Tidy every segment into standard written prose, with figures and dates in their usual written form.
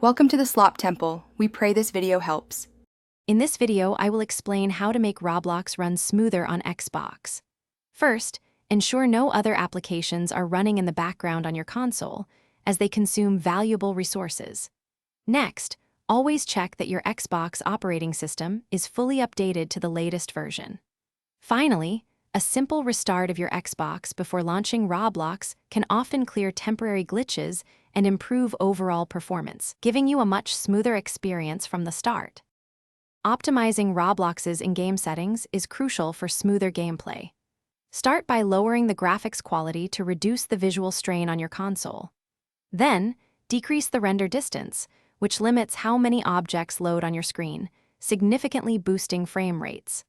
Welcome to the Slop Temple. We pray this video helps. In this video, I will explain how to make Roblox run smoother on Xbox. First, ensure no other applications are running in the background on your console, as they consume valuable resources. Next, always check that your Xbox operating system is fully updated to the latest version. Finally, a simple restart of your Xbox before launching Roblox can often clear temporary glitches and improve overall performance, giving you a much smoother experience from the start. Optimizing Roblox's in-game settings is crucial for smoother gameplay. Start by lowering the graphics quality to reduce the visual strain on your console. Then, decrease the render distance, which limits how many objects load on your screen, significantly boosting frame rates.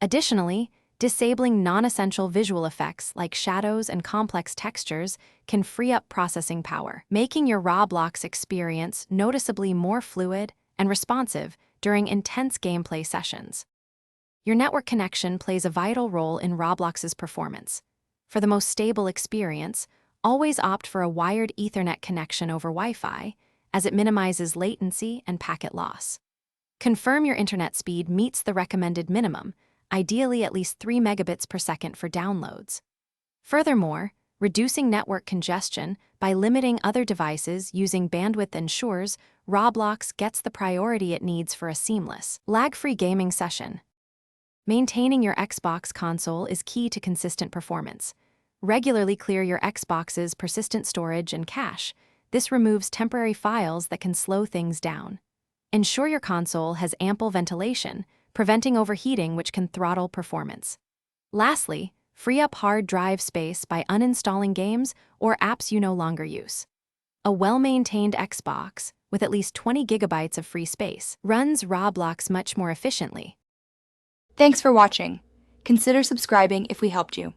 Additionally, disabling non-essential visual effects like shadows and complex textures can free up processing power, making your Roblox experience noticeably more fluid and responsive during intense gameplay sessions. Your network connection plays a vital role in Roblox's performance. For the most stable experience, always opt for a wired Ethernet connection over Wi-Fi, as it minimizes latency and packet loss. Confirm your internet speed meets the recommended minimum, ideally at least 3 megabits per second for downloads. Furthermore, reducing network congestion by limiting other devices using bandwidth ensures Roblox gets the priority it needs for a seamless, lag-free gaming session. Maintaining your Xbox console is key to consistent performance. Regularly clear your Xbox's persistent storage and cache. This removes temporary files that can slow things down. Ensure your console has ample ventilation, preventing overheating which can throttle performance. Lastly, free up hard drive space by uninstalling games or apps you no longer use. A well-maintained Xbox, with at least 20 gigabytes of free space, runs Roblox much more efficiently. Thanks for watching. Consider subscribing if we helped you.